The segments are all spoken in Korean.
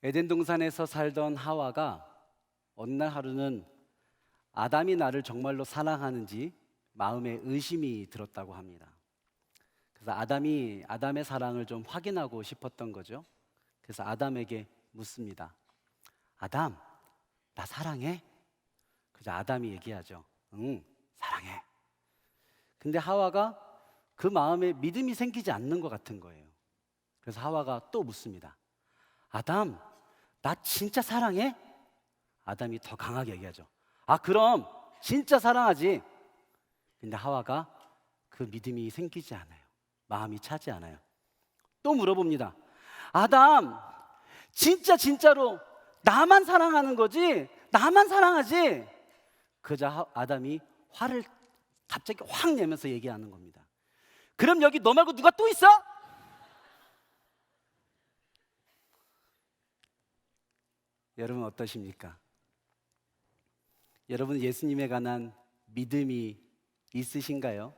에덴 동산에서 살던 하와가 어느 날 하루는 아담이 나를 정말로 사랑하는지 마음에 의심이 들었다고 합니다. 그래서 아담의 사랑을 좀 확인하고 싶었던 거죠. 그래서 아담에게 묻습니다. 아담, 나 사랑해? 그래서 아담이 얘기하죠. 응, 사랑해. 근데 하와가 그 마음에 믿음이 생기지 않는 것 같은 거예요. 그래서 하와가 또 묻습니다. 아담, 나 진짜 사랑해? 아담이 더 강하게 얘기하죠. 아, 그럼 진짜 사랑하지. 근데 하와가 그 믿음이 생기지 않아요. 마음이 차지 않아요. 또 물어봅니다. 아담, 진짜로 나만 사랑하는 거지? 나만 사랑하지? 그자 아담이 화를 갑자기 확 내면서 얘기하는 겁니다. 그럼 여기 너 말고 누가 또 있어? 여러분 어떠십니까? 여러분 예수님에 관한 믿음이 있으신가요?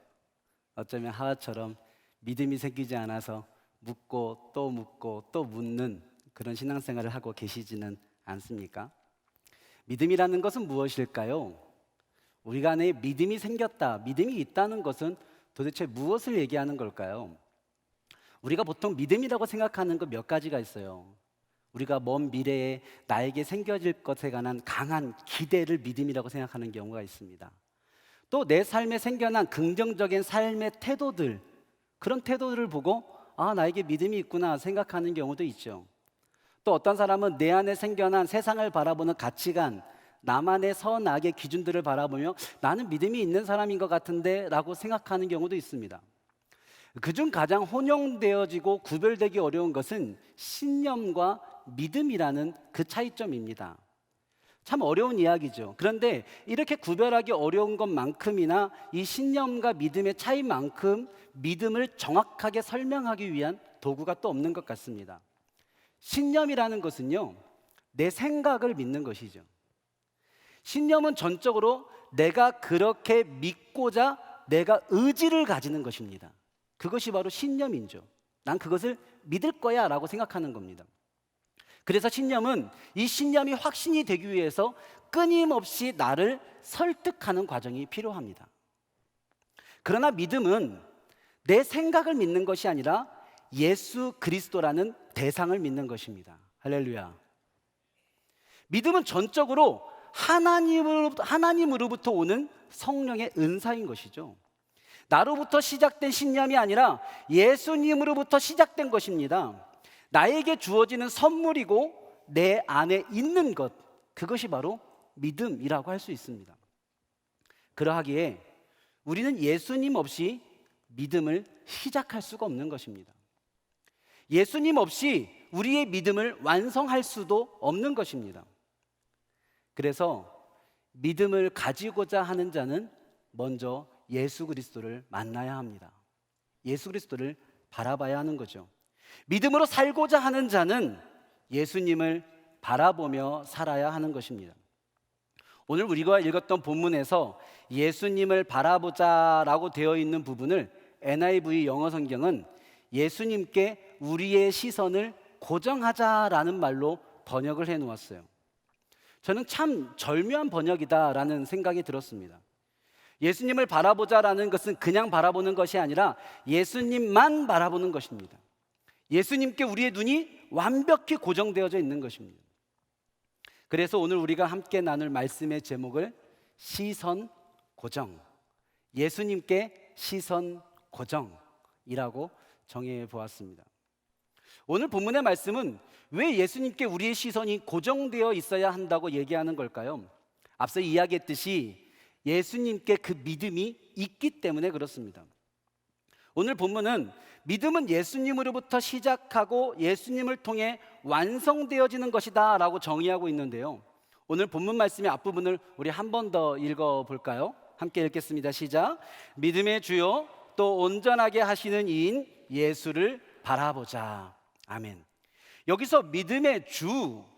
어쩌면 하와처럼 믿음이 생기지 않아서 묻고 또 묻는 그런 신앙생활을 하고 계시지는 않습니까? 믿음이라는 것은 무엇일까요? 우리가 안에 믿음이 생겼다, 믿음이 있다는 것은 도대체 무엇을 얘기하는 걸까요? 우리가 보통 믿음이라고 생각하는 것 몇 가지가 있어요. 우리가 먼 미래에 나에게 생겨질 것에 관한 강한 기대를 믿음이라고 생각하는 경우가 있습니다. 또 내 삶에 생겨난 긍정적인 삶의 태도들, 그런 태도들을 보고 아, 나에게 믿음이 있구나 생각하는 경우도 있죠. 또 어떤 사람은 내 안에 생겨난 세상을 바라보는 가치관, 나만의 선악의 기준들을 바라보며 나는 믿음이 있는 사람인 것 같은데 라고 생각하는 경우도 있습니다. 그중 가장 혼용되어지고 구별되기 어려운 것은 신념과 믿음이라는 그 차이점입니다. 참 어려운 이야기죠. 그런데 이렇게 구별하기 어려운 것만큼이나 이 신념과 믿음의 차이만큼 믿음을 정확하게 설명하기 위한 도구가 또 없는 것 같습니다. 신념이라는 것은요, 내 생각을 믿는 것이죠. 신념은 전적으로 내가 그렇게 믿고자 내가 의지를 가지는 것입니다. 그것이 바로 신념이죠. 난 그것을 믿을 거야 라고 생각하는 겁니다. 그래서 신념은 이 신념이 확신이 되기 위해서 끊임없이 나를 설득하는 과정이 필요합니다. 그러나 믿음은 내 생각을 믿는 것이 아니라 예수 그리스도라는 대상을 믿는 것입니다. 할렐루야. 믿음은 전적으로 하나님으로부터 오는 성령의 은사인 것이죠. 나로부터 시작된 신념이 아니라 예수님으로부터 시작된 것입니다. 나에게 주어지는 선물이고 내 안에 있는 것, 그것이 바로 믿음이라고 할 수 있습니다. 그러하기에 우리는 예수님 없이 믿음을 시작할 수가 없는 것입니다. 예수님 없이 우리의 믿음을 완성할 수도 없는 것입니다. 그래서 믿음을 가지고자 하는 자는 먼저 예수 그리스도를 만나야 합니다. 예수 그리스도를 바라봐야 하는 거죠. 믿음으로 살고자 하는 자는 예수님을 바라보며 살아야 하는 것입니다. 오늘 우리가 읽었던 본문에서 예수님을 바라보자라고 되어 있는 부분을 NIV 영어 성경은 예수님께 우리의 시선을 고정하자라는 말로 번역을 해 놓았어요. 저는 참 절묘한 번역이다라는 생각이 들었습니다. 예수님을 바라보자라는 것은 그냥 바라보는 것이 아니라 예수님만 바라보는 것입니다. 예수님께 우리의 눈이 완벽히 고정되어져 있는 것입니다. 그래서 오늘 우리가 함께 나눌 말씀의 제목을 시선 고정, 예수님께 시선 고정이라고 정해 보았습니다. 오늘 본문의 말씀은 왜 예수님께 우리의 시선이 고정되어 있어야 한다고 얘기하는 걸까요? 앞서 이야기했듯이 예수님께 그 믿음이 있기 때문에 그렇습니다. 오늘 본문은 믿음은 예수님으로부터 시작하고 예수님을 통해 완성되어지는 것이다 라고 정의하고 있는데요, 오늘 본문 말씀의 앞부분을 우리 한 번 더 읽어볼까요? 함께 읽겠습니다. 시작. 믿음의 주요 또 온전하게 하시는 이인 예수를 바라보자. 아멘. 여기서 믿음의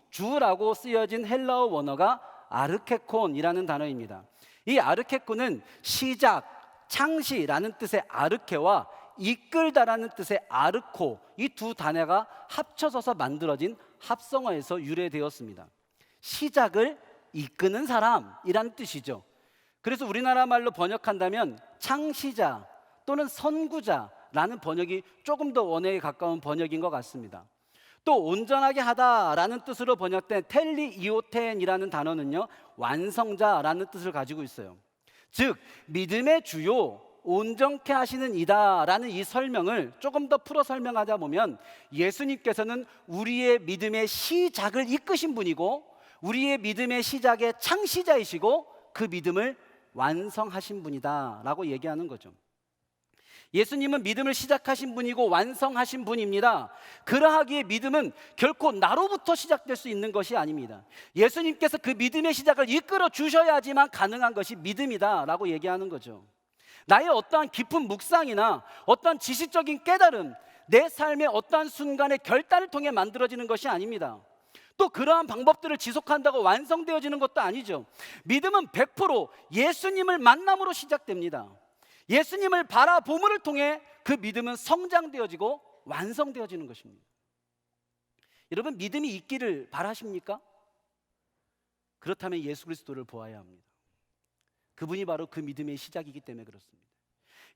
주라고 쓰여진 헬라어 원어가 아르케콘이라는 단어입니다. 이 아르케콘은 시작, 창시라는 뜻의 아르케와 이끌다라는 뜻의 아르코, 이 두 단어가 합쳐져서 만들어진 합성어에서 유래되었습니다. 시작을 이끄는 사람이라는 뜻이죠. 그래서 우리나라 말로 번역한다면 창시자 또는 선구자라는 번역이 조금 더 원어에 가까운 번역인 것 같습니다. 또 온전하게 하다라는 뜻으로 번역된 텔리이오텐이라는 단어는요, 완성자라는 뜻을 가지고 있어요. 즉 믿음의 주요 온전케 하시는 이다라는 이 설명을 조금 더 풀어 설명하자 보면, 예수님께서는 우리의 믿음의 시작을 이끄신 분이고 우리의 믿음의 시작의 창시자이시고 그 믿음을 완성하신 분이다 라고 얘기하는 거죠. 예수님은 믿음을 시작하신 분이고 완성하신 분입니다. 그러하기에 믿음은 결코 나로부터 시작될 수 있는 것이 아닙니다. 예수님께서 그 믿음의 시작을 이끌어 주셔야지만 가능한 것이 믿음이다 라고 얘기하는 거죠. 나의 어떠한 깊은 묵상이나 어떠한 지식적인 깨달음, 내 삶의 어떠한 순간의 결단을 통해 만들어지는 것이 아닙니다. 또 그러한 방법들을 지속한다고 완성되어지는 것도 아니죠. 믿음은 100% 예수님을 만남으로 시작됩니다. 예수님을 바라봄을 통해 그 믿음은 성장되어지고 완성되어지는 것입니다. 여러분, 믿음이 있기를 바라십니까? 그렇다면 예수 그리스도를 보아야 합니다. 그분이 바로 그 믿음의 시작이기 때문에 그렇습니다.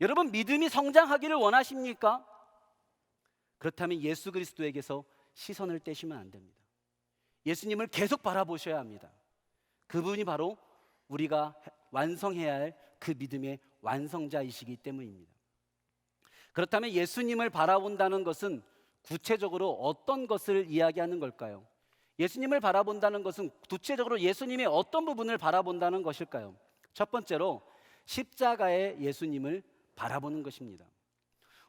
여러분, 믿음이 성장하기를 원하십니까? 그렇다면 예수 그리스도에게서 시선을 떼시면 안 됩니다. 예수님을 계속 바라보셔야 합니다. 그분이 바로 우리가 완성해야 할 그 믿음의 완성자이시기 때문입니다. 그렇다면 예수님을 바라본다는 것은 구체적으로 어떤 것을 이야기하는 걸까요? 예수님을 바라본다는 것은 구체적으로 예수님의 어떤 부분을 바라본다는 것일까요? 첫 번째로 십자가의 예수님을 바라보는 것입니다.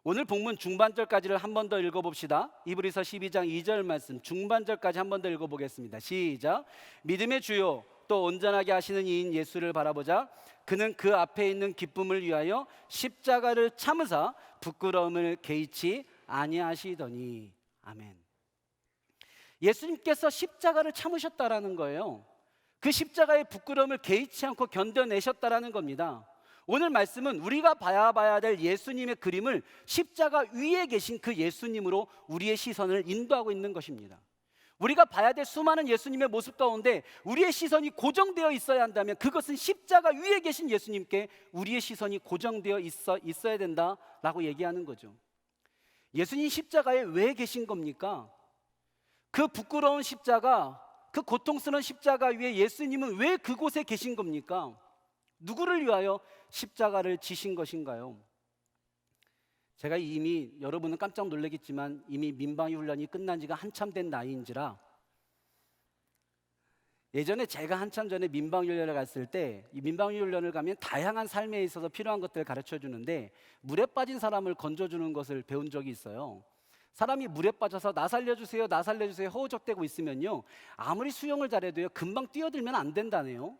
오늘 본문 중반절까지를 한 번 더 읽어봅시다. 이브리서 12장 2절 말씀 중반절까지 한 번 더 읽어보겠습니다. 시작. 믿음의 주요 또 온전하게 하시는 이인 예수를 바라보자. 그는 그 앞에 있는 기쁨을 위하여 십자가를 참으사 부끄러움을 개의치 아니하시더니. 아멘. 예수님께서 십자가를 참으셨다라는 거예요. 그 십자가의 부끄러움을 개의치 않고 견뎌내셨다라는 겁니다. 오늘 말씀은 우리가 봐야 될 예수님의 그림을 십자가 위에 계신 그 예수님으로 우리의 시선을 인도하고 있는 것입니다. 우리가 봐야 될 수많은 예수님의 모습 가운데 우리의 시선이 고정되어 있어야 한다면 그것은 십자가 위에 계신 예수님께 우리의 시선이 고정되어 있어야 된다라고 얘기하는 거죠. 예수님 십자가에 왜 계신 겁니까? 그 부끄러운 십자가, 그 고통스러운 십자가 위에 예수님은 왜 그곳에 계신 겁니까? 누구를 위하여 십자가를 지신 것인가요? 제가 이미, 여러분은 깜짝 놀라겠지만 이미 민방위 훈련이 끝난 지가 한참 된 나이인지라, 예전에 제가 한참 전에 민방위 훈련을 갔을 때, 이 민방위 훈련을 가면 다양한 삶에 있어서 필요한 것들을 가르쳐 주는데 물에 빠진 사람을 건져주는 것을 배운 적이 있어요. 사람이 물에 빠져서 나 살려주세요, 나 살려주세요 허우적대고 있으면요, 아무리 수영을 잘해도요 금방 뛰어들면 안 된다네요.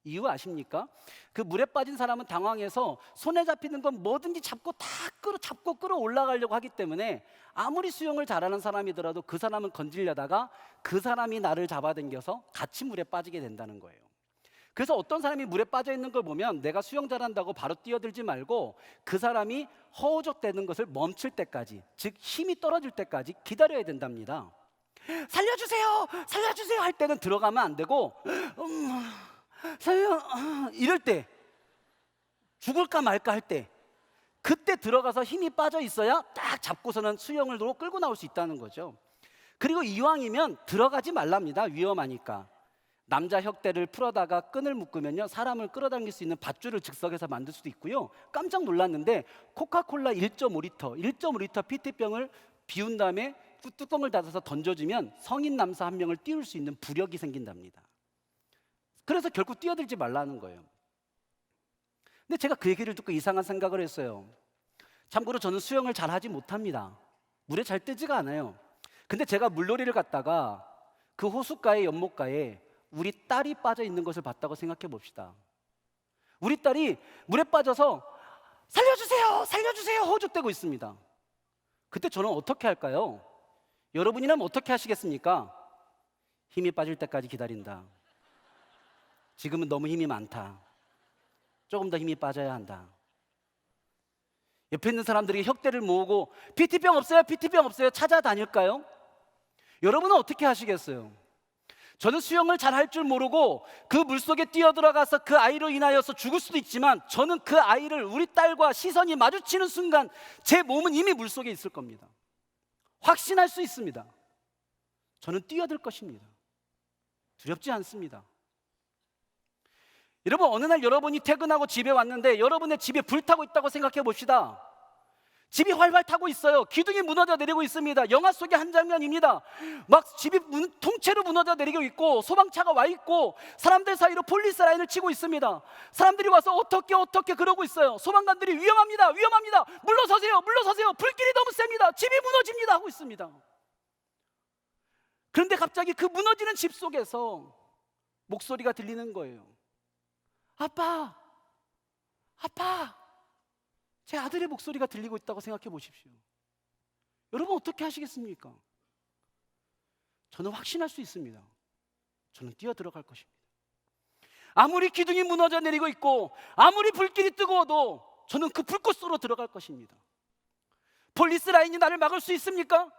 이유 아십니까? 그 물에 빠진 사람은 당황해서 손에 잡히는 건 뭐든지 잡고 끌어 올라가려고 하기 때문에 아무리 수영을 잘하는 사람이더라도 그 사람은 건지려다가 그 사람이 나를 잡아당겨서 같이 물에 빠지게 된다는 거예요. 그래서 어떤 사람이 물에 빠져 있는 걸 보면 내가 수영 잘한다고 바로 뛰어들지 말고 그 사람이 허우적대는 것을 멈출 때까지, 즉 힘이 떨어질 때까지 기다려야 된답니다. 살려주세요, 살려주세요 할 때는 들어가면 안 되고 이럴 때, 죽을까 말까 할 때, 그때 들어가서 힘이 빠져 있어야 딱 잡고서는 수영을 끌고 나올 수 있다는 거죠. 그리고 이왕이면 들어가지 말랍니다. 위험하니까. 남자 혁대를 풀어다가 끈을 묶으면요 사람을 끌어당길 수 있는 밧줄을 즉석에서 만들 수도 있고요, 깜짝 놀랐는데 코카콜라 1.5리터 PT병을 비운 다음에 뚜껑을 닫아서 던져주면 성인 남사 한 명을 띄울 수 있는 부력이 생긴답니다. 그래서 결국 뛰어들지 말라는 거예요. 근데 제가 그 얘기를 듣고 이상한 생각을 했어요. 참고로 저는 수영을 잘 하지 못합니다. 물에 잘 뜨지가 않아요. 근데 제가 물놀이를 갔다가 그 호숫가에 연못가에 우리 딸이 빠져 있는 것을 봤다고 생각해 봅시다. 우리 딸이 물에 빠져서 살려주세요, 살려주세요 허우적대고 있습니다. 그때 저는 어떻게 할까요? 여러분이라면 어떻게 하시겠습니까? 힘이 빠질 때까지 기다린다. 지금은 너무 힘이 많다. 조금 더 힘이 빠져야 한다. 옆에 있는 사람들이 혁대를 모으고 PT병 없어요? PT병 없어요? 찾아다닐까요? 여러분은 어떻게 하시겠어요? 저는 수영을 잘 할 줄 모르고 그 물속에 뛰어들어가서 그 아이로 인하여서 죽을 수도 있지만, 저는 그 아이를, 우리 딸과 시선이 마주치는 순간 제 몸은 이미 물속에 있을 겁니다. 확신할 수 있습니다. 저는 뛰어들 것입니다. 두렵지 않습니다. 여러분, 어느 날 여러분이 퇴근하고 집에 왔는데 여러분의 집에 불타고 있다고 생각해 봅시다. 집이 활활 타고 있어요. 기둥이 무너져 내리고 있습니다. 영화 속의 한 장면입니다. 막 집이 통째로 무너져 내리고 있고 소방차가 와 있고 사람들 사이로 폴리스 라인을 치고 있습니다. 사람들이 와서 어떻게 그러고 있어요. 소방관들이 위험합니다, 위험합니다, 물러서세요, 물러서세요, 불길이 너무 셉니다, 집이 무너집니다 하고 있습니다. 그런데 갑자기 그 무너지는 집 속에서 목소리가 들리는 거예요. 아빠, 아빠. 제 아들의 목소리가 들리고 있다고 생각해 보십시오. 여러분 어떻게 하시겠습니까? 저는 확신할 수 있습니다. 저는 뛰어들어갈 것입니다. 아무리 기둥이 무너져 내리고 있고 아무리 불길이 뜨거워도 저는 그 불꽃 속으로 들어갈 것입니다. 폴리스 라인이 나를 막을 수 있습니까?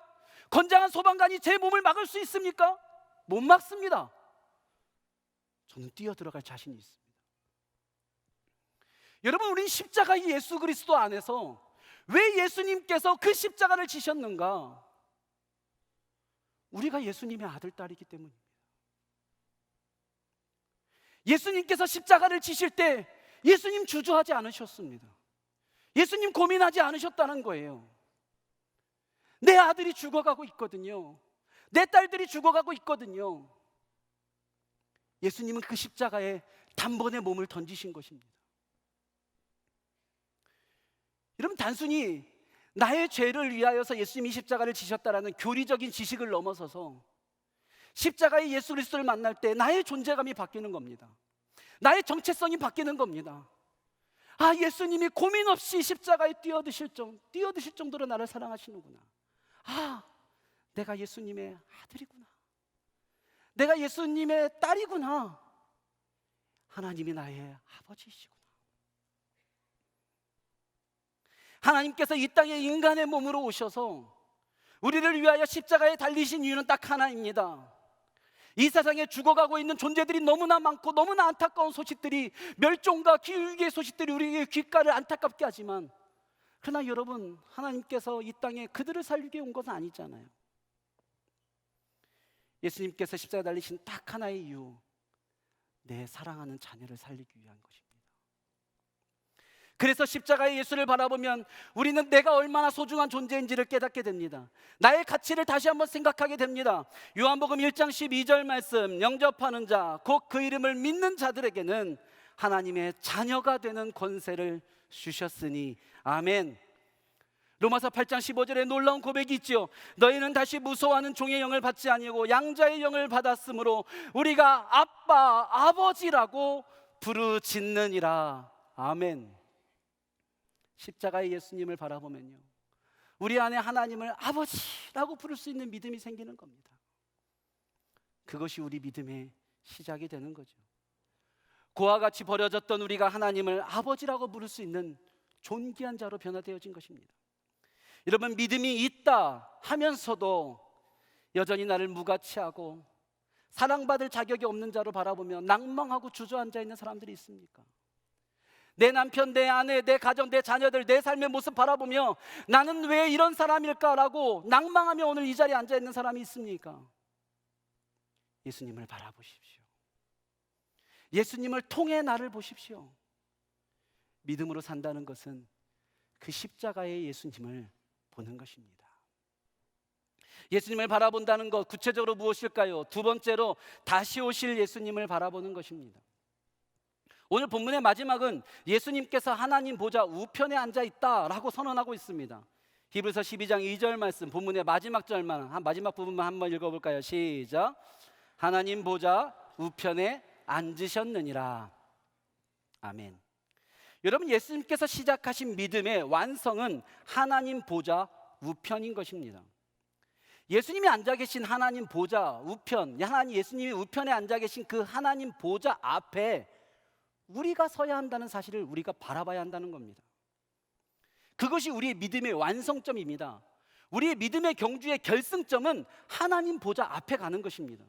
건장한 소방관이 제 몸을 막을 수 있습니까? 못 막습니다. 저는 뛰어들어갈 자신이 있습니다. 여러분, 우린 십자가의 예수 그리스도 안에서 왜 예수님께서 그 십자가를 지셨는가? 우리가 예수님의 아들, 딸이기 때문입니다. 예수님께서 십자가를 지실 때 예수님 주저하지 않으셨습니다. 예수님 고민하지 않으셨다는 거예요. 내 아들이 죽어가고 있거든요. 내 딸들이 죽어가고 있거든요. 예수님은 그 십자가에 단번에 몸을 던지신 것입니다. 여러분, 단순히 나의 죄를 위하여서 예수님이 십자가를 지셨다라는 교리적인 지식을 넘어서서 십자가의 예수 그리스도를 만날 때 나의 존재감이 바뀌는 겁니다. 나의 정체성이 바뀌는 겁니다. 아, 예수님이 고민 없이 십자가에 뛰어드실 정도로 나를 사랑하시는구나. 아, 내가 예수님의 아들이구나. 내가 예수님의 딸이구나. 하나님이 나의 아버지이시구나. 하나님께서 이 땅에 인간의 몸으로 오셔서 우리를 위하여 십자가에 달리신 이유는 딱 하나입니다. 이 세상에 죽어가고 있는 존재들이 너무나 많고 너무나 안타까운 소식들이, 멸종과 기후위기의 소식들이 우리의 귓가를 안타깝게 하지만, 그러나 여러분, 하나님께서 이 땅에 그들을 살리기 온 것은 아니잖아요. 예수님께서 십자가에 달리신 딱 하나의 이유, 내 사랑하는 자녀를 살리기 위한 것입니다. 그래서 십자가의 예수를 바라보면 우리는 내가 얼마나 소중한 존재인지를 깨닫게 됩니다. 나의 가치를 다시 한번 생각하게 됩니다. 요한복음 1장 12절 말씀, 영접하는 자, 곧 그 이름을 믿는 자들에게는 하나님의 자녀가 되는 권세를 주셨으니 아멘. 로마서 8장 15절에 놀라운 고백이 있죠. 너희는 다시 무서워하는 종의 영을 받지 아니하고 양자의 영을 받았으므로 우리가 아빠, 아버지라고 부르짖느니라. 아멘. 십자가의 예수님을 바라보면요, 우리 안에 하나님을 아버지라고 부를 수 있는 믿음이 생기는 겁니다. 그것이 우리 믿음의 시작이 되는 거죠. 고와 같이 버려졌던 우리가 하나님을 아버지라고 부를 수 있는 존귀한 자로 변화되어진 것입니다. 여러분, 믿음이 있다 하면서도 여전히 나를 무가치하고 사랑받을 자격이 없는 자로 바라보며 낭망하고 주저앉아 있는 사람들이 있습니까? 내 남편, 내 아내, 내 가정, 내 자녀들, 내 삶의 모습 바라보며 나는 왜 이런 사람일까라고 낭망하며 오늘 이 자리에 앉아 있는 사람이 있습니까? 예수님을 바라보십시오. 예수님을 통해 나를 보십시오. 믿음으로 산다는 것은 그 십자가의 예수님을 보는 것입니다. 예수님을 바라본다는 것, 구체적으로 무엇일까요? 두 번째로 다시 오실 예수님을 바라보는 것입니다. 오늘 본문의 마지막은 예수님께서 하나님 보좌 우편에 앉아 있다라고 선언하고 있습니다. 히브리서 12장 2절 말씀, 본문의 마지막 부분만 한번 읽어볼까요? 시작. 하나님 보좌 우편에 앉으셨느니라. 아멘. 여러분, 예수님께서 시작하신 믿음의 완성은 하나님 보좌 우편인 것입니다. 예수님이 앉아 계신 하나님 보좌 우편, 예수님이 우편에 앉아 계신 그 하나님 보좌 앞에 우리가 서야 한다는 사실을 우리가 바라봐야 한다는 겁니다. 그것이 우리의 믿음의 완성점입니다. 우리의 믿음의 경주의 결승점은 하나님 보좌 앞에 가는 것입니다.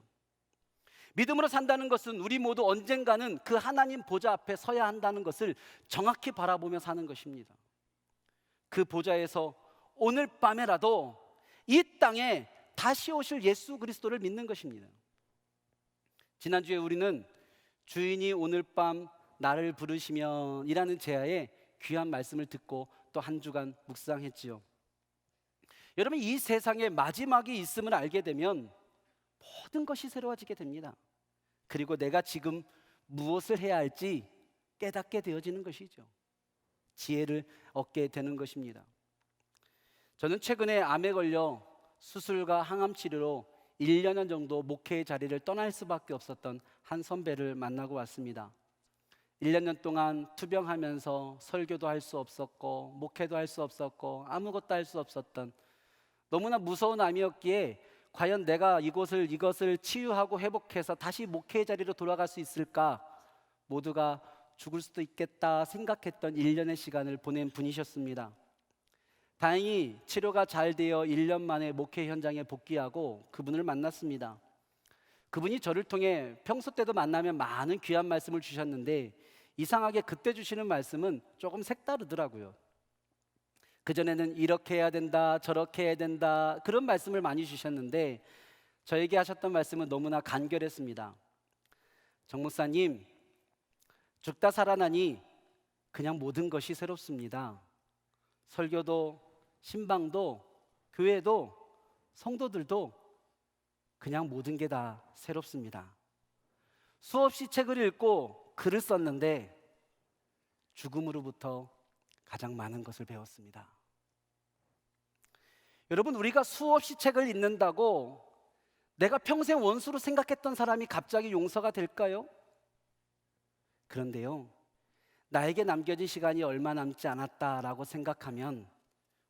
믿음으로 산다는 것은 우리 모두 언젠가는 그 하나님 보좌 앞에 서야 한다는 것을 정확히 바라보며 사는 것입니다. 그 보좌에서 오늘 밤에라도 이 땅에 다시 오실 예수 그리스도를 믿는 것입니다. 지난주에 우리는 주인이 오늘 밤 나를 부르시면 이라는 제야의 귀한 말씀을 듣고 또 한 주간 묵상했지요. 여러분, 이 세상에 마지막이 있음을 알게 되면 모든 것이 새로워지게 됩니다. 그리고 내가 지금 무엇을 해야 할지 깨닫게 되어지는 것이죠. 지혜를 얻게 되는 것입니다. 저는 최근에 암에 걸려 수술과 항암 치료로 1년 정도 목회의 자리를 떠날 수밖에 없었던 한 선배를 만나고 왔습니다. 1년 동안 투병하면서 설교도 할 수 없었고 목회도 할 수 없었고 아무것도 할 수 없었던 너무나 무서운 암이었기에 과연 내가 이것을 치유하고 회복해서 다시 목회의 자리로 돌아갈 수 있을까? 모두가 죽을 수도 있겠다 생각했던 1년의 시간을 보낸 분이셨습니다. 다행히 치료가 잘 되어 1년 만에 목회 현장에 복귀하고 그분을 만났습니다. 그분이 저를 통해 평소 때도 만나면 많은 귀한 말씀을 주셨는데 이상하게 그때 주시는 말씀은 조금 색다르더라고요. 그전에는 이렇게 해야 된다, 저렇게 해야 된다 그런 말씀을 많이 주셨는데 저에게 하셨던 말씀은 너무나 간결했습니다. 정 목사님, 죽다 살아나니 그냥 모든 것이 새롭습니다. 설교도 신방도 교회도 성도들도 그냥 모든 게 다 새롭습니다. 수없이 책을 읽고 글을 썼는데 죽음으로부터 가장 많은 것을 배웠습니다. 여러분, 우리가 수없이 책을 읽는다고 내가 평생 원수로 생각했던 사람이 갑자기 용서가 될까요? 그런데요, 나에게 남겨진 시간이 얼마 남지 않았다라고 생각하면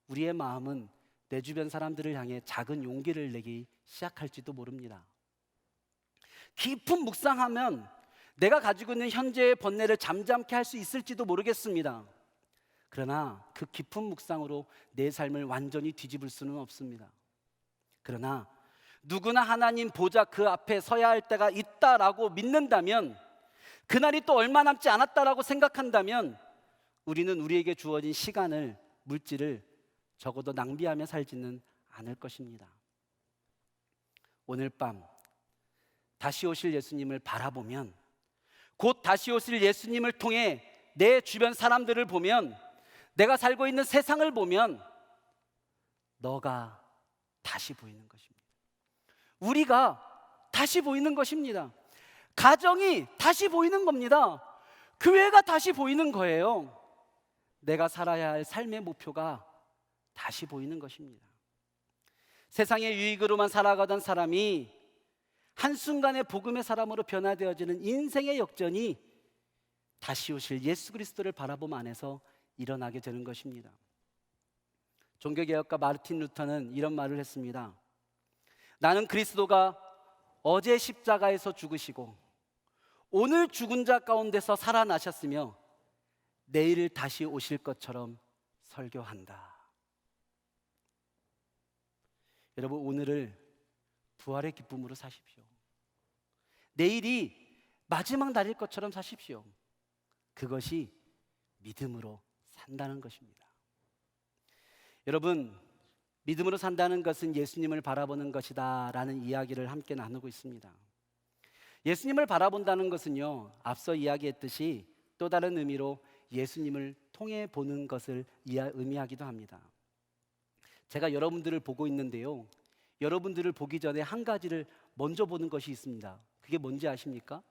우리의 마음은 내 주변 사람들을 향해 작은 용기를 내기 시작할지도 모릅니다. 깊은 묵상하면 내가 가지고 있는 현재의 번뇌를 잠잠케 할 수 있을지도 모르겠습니다. 그러나 그 깊은 묵상으로 내 삶을 완전히 뒤집을 수는 없습니다. 그러나 누구나 하나님 보좌 그 앞에 서야 할 때가 있다라고 믿는다면, 그날이 또 얼마 남지 않았다라고 생각한다면 우리는 우리에게 주어진 시간을, 물질을 적어도 낭비하며 살지는 않을 것입니다. 오늘 밤 다시 오실 예수님을 바라보면, 곧 다시 오실 예수님을 통해 내 주변 사람들을 보면, 내가 살고 있는 세상을 보면 너가 다시 보이는 것입니다. 우리가 다시 보이는 것입니다. 가정이 다시 보이는 겁니다. 교회가 다시 보이는 거예요. 내가 살아야 할 삶의 목표가 다시 보이는 것입니다. 세상의 유익으로만 살아가던 사람이 한순간에 복음의 사람으로 변화되어지는 인생의 역전이 다시 오실 예수 그리스도를 바라봄 안에서 일어나게 되는 것입니다. 종교개혁가 마르틴 루터는 이런 말을 했습니다. 나는 그리스도가 어제 십자가에서 죽으시고 오늘 죽은 자 가운데서 살아나셨으며 내일 다시 오실 것처럼 설교한다. 여러분, 오늘을 부활의 기쁨으로 사십시오. 내일이 마지막 날일 것처럼 사십시오. 그것이 믿음으로 산다는 것입니다. 여러분, 믿음으로 산다는 것은 예수님을 바라보는 것이다 라는 이야기를 함께 나누고 있습니다. 예수님을 바라본다는 것은요, 앞서 이야기했듯이 또 다른 의미로 예수님을 통해 보는 것을 의미하기도 합니다. 제가 여러분들을 보고 있는데요, 여러분들을 보기 전에 한 가지를 먼저 보는 것이 있습니다. 그게 뭔지 아십니까?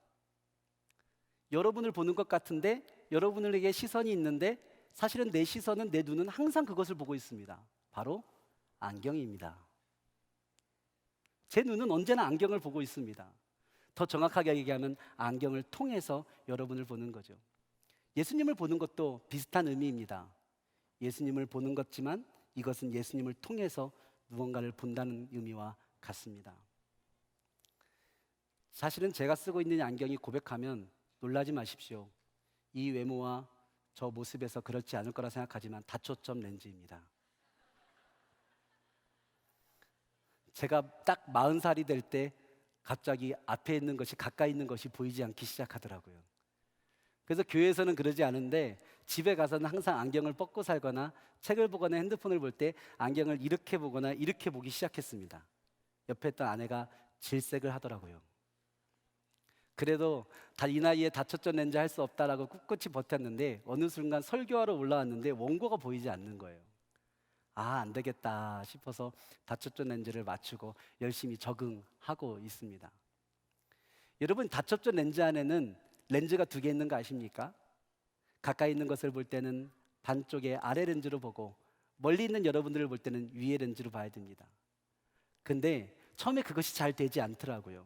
여러분을 보는 것 같은데 여러분에게 시선이 있는데 사실은 내 시선은, 내 눈은 항상 그것을 보고 있습니다. 바로 안경입니다. 제 눈은 언제나 안경을 보고 있습니다. 더 정확하게 얘기하면 안경을 통해서 여러분을 보는 거죠. 예수님을 보는 것도 비슷한 의미입니다. 예수님을 보는 것지만 이것은 예수님을 통해서 무언가를 본다는 의미와 같습니다. 사실은 제가 쓰고 있는 안경이, 고백하면 놀라지 마십시오, 이 외모와 저 모습에서 그렇지 않을 거라 생각하지만 다초점 렌즈입니다. 제가 딱 40살이 될 때 갑자기 앞에 있는 것이 가까이 있는 것이 보이지 않기 시작하더라고요. 그래서 교회에서는 그러지 않은데 집에 가서는 항상 안경을 벗고 살거나 책을 보거나 핸드폰을 볼 때 안경을 이렇게 보거나 이렇게 보기 시작했습니다. 옆에 있던 아내가 질색을 하더라고요. 그래도 이 나이에 다초점 렌즈 할 수 없다라고 꿋꿋이 버텼는데 어느 순간 설교하러 올라왔는데 원고가 보이지 않는 거예요. 안 되겠다 싶어서 다초점 렌즈를 맞추고 열심히 적응하고 있습니다. 여러분, 다초점 렌즈 안에는 렌즈가 2개 있는 거 아십니까? 가까이 있는 것을 볼 때는 반쪽에 아래 렌즈로 보고 멀리 있는 여러분들을 볼 때는 위에 렌즈로 봐야 됩니다. 근데 처음에 그것이 잘 되지 않더라고요.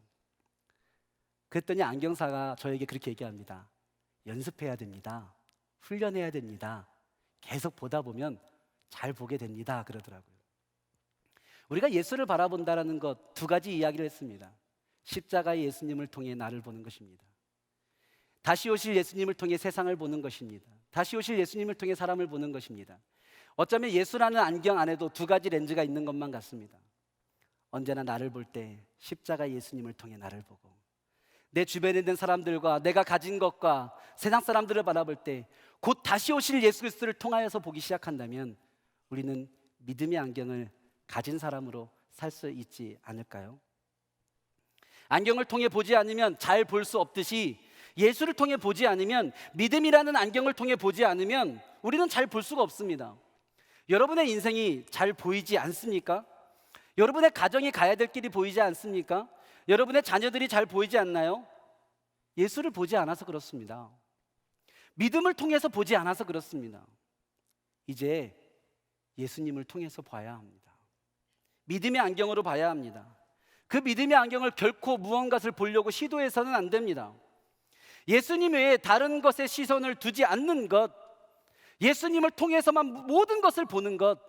그랬더니 안경사가 저에게 그렇게 얘기합니다. 연습해야 됩니다. 훈련해야 됩니다. 계속 보다 보면 잘 보게 됩니다. 그러더라고요. 우리가 예수를 바라본다라는 것 2가지 이야기를 했습니다. 십자가의 예수님을 통해 나를 보는 것입니다. 다시 오실 예수님을 통해 세상을 보는 것입니다. 다시 오실 예수님을 통해 사람을 보는 것입니다. 어쩌면 예수라는 안경 안에도 2가지 렌즈가 있는 것만 같습니다. 언제나 나를 볼 때 십자가 예수님을 통해 나를 보고, 내 주변에 있는 사람들과 내가 가진 것과 세상 사람들을 바라볼 때 곧 다시 오실 예수 그리스도를 통하여서 보기 시작한다면 우리는 믿음의 안경을 가진 사람으로 살 수 있지 않을까요? 안경을 통해 보지 않으면 잘 볼 수 없듯이 예수를 통해 보지 않으면, 믿음이라는 안경을 통해 보지 않으면 우리는 잘 볼 수가 없습니다. 여러분의 인생이 잘 보이지 않습니까? 여러분의 가정이 가야 될 길이 보이지 않습니까? 여러분의 자녀들이 잘 보이지 않나요? 예수를 보지 않아서 그렇습니다. 믿음을 통해서 보지 않아서 그렇습니다. 이제 예수님을 통해서 봐야 합니다. 믿음의 안경으로 봐야 합니다. 그 믿음의 안경을 결코 무언가를 보려고 시도해서는 안 됩니다. 예수님 외에 다른 것에 시선을 두지 않는 것, 예수님을 통해서만 모든 것을 보는 것,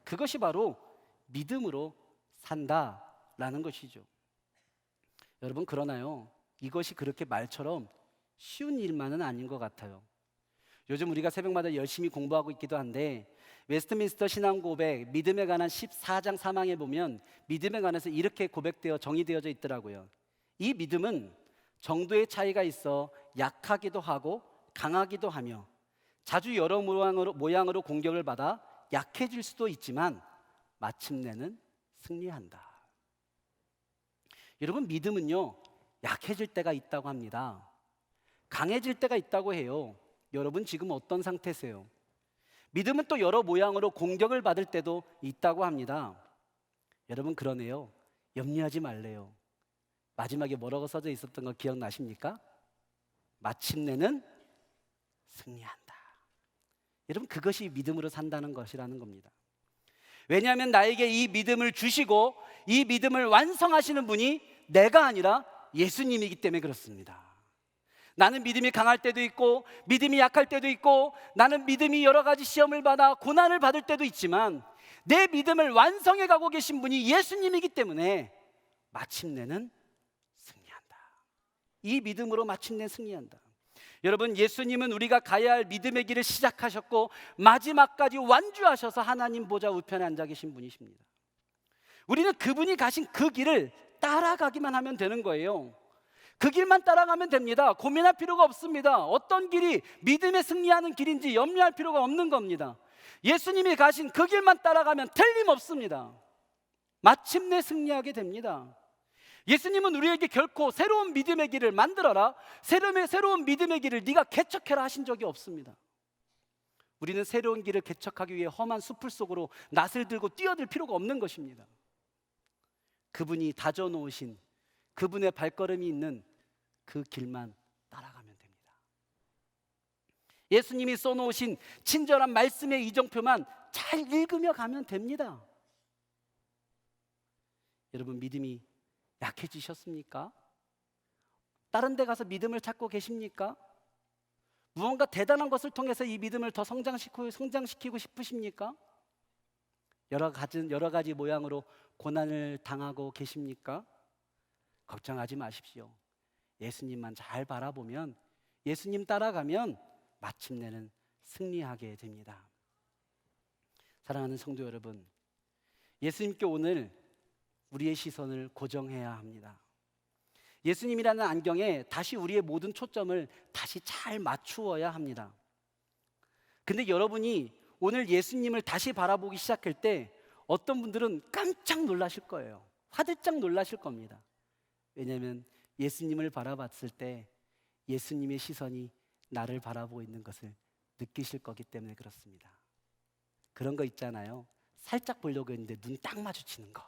그것이 바로 믿음으로 산다라는 것이죠. 여러분, 그러나요? 이것이 그렇게 말처럼 쉬운 일만은 아닌 것 같아요. 요즘 우리가 새벽마다 열심히 공부하고 있기도 한데 웨스트민스터 신앙고백 믿음에 관한 14장 3항에 보면 믿음에 관해서 이렇게 고백되어 정의되어져 있더라고요. 이 믿음은 정도의 차이가 있어 약하기도 하고 강하기도 하며 자주 여러 모양으로 공격을 받아 약해질 수도 있지만 마침내는 승리한다. 여러분, 믿음은요, 약해질 때가 있다고 합니다. 강해질 때가 있다고 해요. 여러분, 지금 어떤 상태세요? 믿음은 또 여러 모양으로 공격을 받을 때도 있다고 합니다. 여러분, 그러네요. 염려하지 말래요. 마지막에 뭐라고 써져 있었던 거 기억나십니까? 마침내는 승리한다. 여러분, 그것이 믿음으로 산다는 것이라는 겁니다. 왜냐하면 나에게 이 믿음을 주시고 이 믿음을 완성하시는 분이 내가 아니라 예수님이기 때문에 그렇습니다. 나는 믿음이 강할 때도 있고 믿음이 약할 때도 있고 나는 믿음이 여러 가지 시험을 받아 고난을 받을 때도 있지만 내 믿음을 완성해 가고 계신 분이 예수님이기 때문에 마침내는 승리한다. 이 믿음으로 마침내 승리한다. 여러분, 예수님은 우리가 가야 할 믿음의 길을 시작하셨고 마지막까지 완주하셔서 하나님 보좌 우편에 앉아 계신 분이십니다. 우리는 그분이 가신 그 길을 따라가기만 하면 되는 거예요. 그 길만 따라가면 됩니다. 고민할 필요가 없습니다. 어떤 길이 믿음에 승리하는 길인지 염려할 필요가 없는 겁니다. 예수님이 가신 그 길만 따라가면 틀림없습니다. 마침내 승리하게 됩니다. 예수님은 우리에게 결코 새로운 믿음의 길을 만들어라, 새로운 믿음의 길을 네가 개척해라 하신 적이 없습니다. 우리는 새로운 길을 개척하기 위해 험한 숲을 속으로 낫을 들고 뛰어들 필요가 없는 것입니다. 그분이 다져놓으신 그분의 발걸음이 있는 그 길만 따라가면 됩니다. 예수님이 써놓으신 친절한 말씀의 이정표만 잘 읽으며 가면 됩니다. 여러분, 믿음이 약해지셨습니까? 다른 데 가서 믿음을 찾고 계십니까? 무언가 대단한 것을 통해서 이 믿음을 더 성장시키고 싶으십니까? 여러 가지 모양으로 고난을 당하고 계십니까? 걱정하지 마십시오. 예수님만 잘 바라보면, 예수님 따라가면 마침내는 승리하게 됩니다. 사랑하는 성도 여러분, 예수님께 오늘 우리의 시선을 고정해야 합니다. 예수님이라는 안경에 다시 우리의 모든 초점을 다시 잘 맞추어야 합니다. 근데 여러분이 오늘 예수님을 다시 바라보기 시작할 때 어떤 분들은 깜짝 놀라실 거예요. 화들짝 놀라실 겁니다. 왜냐하면 예수님을 바라봤을 때 예수님의 시선이 나를 바라보고 있는 것을 느끼실 거기 때문에 그렇습니다. 그런 거 있잖아요. 살짝 보려고 했는데 눈 딱 마주치는 거.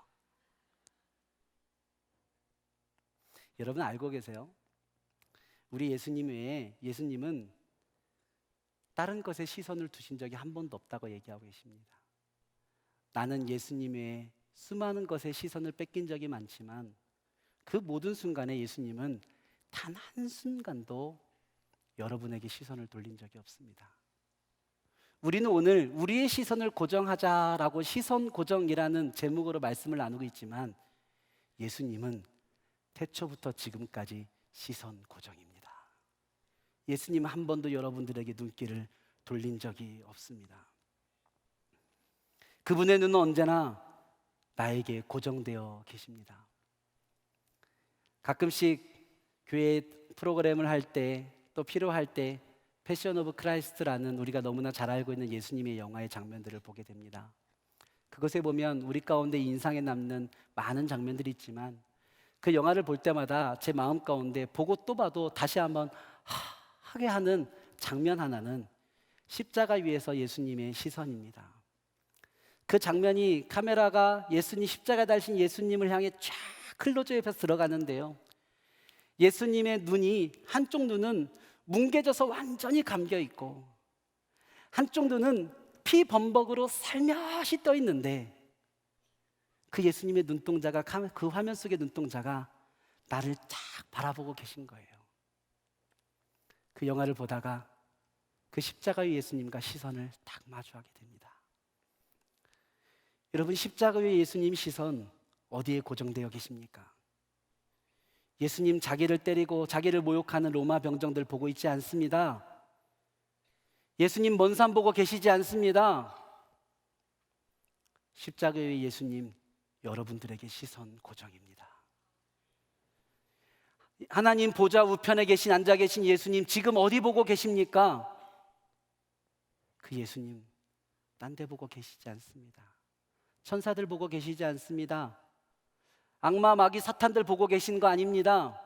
여러분 알고 계세요? 우리 예수님 외에 예수님은 다른 것에 시선을 두신 적이 한 번도 없다고 얘기하고 계십니다. 나는 예수님 외에 수많은 것에 시선을 뺏긴 적이 많지만 그 모든 순간에 예수님은 단 한순간도 여러분에게 시선을 돌린 적이 없습니다. 우리는 오늘 우리의 시선을 고정하자라고 시선 고정이라는 제목으로 말씀을 나누고 있지만 예수님은 태초부터 지금까지 시선 고정입니다. 예수님은 한 번도 여러분들에게 눈길을 돌린 적이 없습니다. 그분의 눈은 언제나 나에게 고정되어 계십니다. 가끔씩 교회 프로그램을 할 때 또 필요할 때 패션 오브 크라이스트라는 우리가 너무나 잘 알고 있는 예수님의 영화의 장면들을 보게 됩니다. 그것에 보면 우리 가운데 인상에 남는 많은 장면들이 있지만 그 영화를 볼 때마다 제 마음 가운데 보고 또 봐도 다시 한번 하게 하는 장면 하나는 십자가 위에서 예수님의 시선입니다. 그 장면이 카메라가 예수님 십자가 달신 예수님을 향해 쫙 클로즈업해서 들어가는데요. 예수님의 눈이 한쪽 눈은 뭉개져서 완전히 감겨 있고 한쪽 눈은 피 범벅으로 살며시 떠 있는데 그 예수님의 눈동자가 그 화면 속의 눈동자가 나를 쫙 바라보고 계신 거예요. 그 영화를 보다가 그 십자가 위 예수님과 시선을 딱 마주하게 됩니다. 여러분 십자가 위 예수님 시선 어디에 고정되어 계십니까? 예수님 자기를 때리고 자기를 모욕하는 로마 병정들 보고 있지 않습니다. 예수님 먼 산 보고 계시지 않습니다. 십자가 위 예수님 여러분들에게 시선 고정입니다. 하나님 보좌 우편에 앉아 계신 예수님 지금 어디 보고 계십니까? 그 예수님 딴 데 보고 계시지 않습니다. 천사들 보고 계시지 않습니다. 악마 마귀 사탄들 보고 계신 거 아닙니다.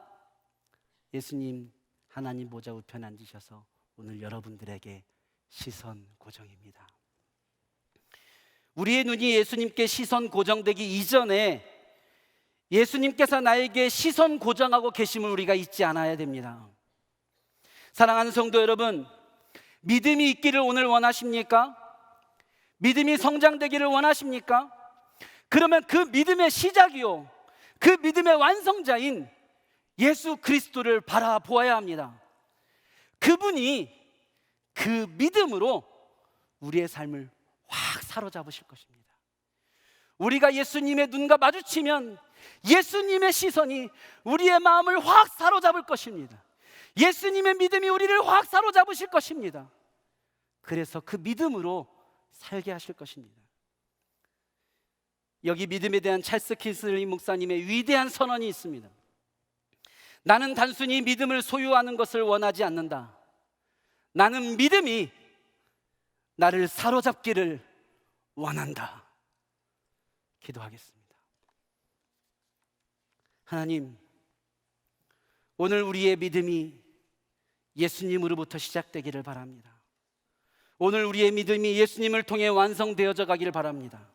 예수님 하나님 보좌 우편에 앉으셔서 오늘 여러분들에게 시선 고정입니다. 우리의 눈이 예수님께 시선 고정되기 이전에 예수님께서 나에게 시선 고정하고 계심을 우리가 잊지 않아야 됩니다. 사랑하는 성도 여러분, 믿음이 있기를 오늘 원하십니까? 믿음이 성장되기를 원하십니까? 그러면 그 믿음의 시작이요, 그 믿음의 완성자인 예수 그리스도를 바라보아야 합니다. 그분이 그 믿음으로 우리의 삶을 확 사로잡으실 것입니다. 우리가 예수님의 눈과 마주치면 예수님의 시선이 우리의 마음을 확 사로잡을 것입니다. 예수님의 믿음이 우리를 확 사로잡으실 것입니다. 그래서 그 믿음으로 살게 하실 것입니다. 여기 믿음에 대한 찰스 킨슬리 목사님의 위대한 선언이 있습니다. 나는 단순히 믿음을 소유하는 것을 원하지 않는다. 나는 믿음이 나를 사로잡기를 원한다. 기도하겠습니다. 하나님, 오늘 우리의 믿음이 예수님으로부터 시작되기를 바랍니다. 오늘 우리의 믿음이 예수님을 통해 완성되어져 가기를 바랍니다.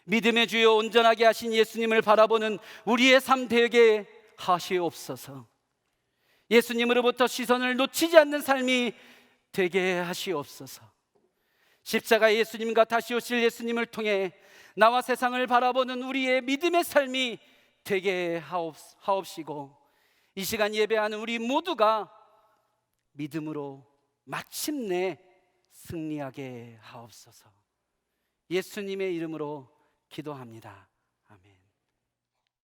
믿음의 주여 온전하게 하신 예수님을 바라보는 우리의 삶 되게 하시옵소서. 예수님으로부터 시선을 놓치지 않는 삶이 되게 하시옵소서. 십자가 예수님과 다시 오실 예수님을 통해 나와 세상을 바라보는 우리의 믿음의 삶이 되게 하옵시고, 이 시간 예배하는 우리 모두가 믿음으로 마침내 승리하게 하옵소서. 예수님의 이름으로 기도합니다.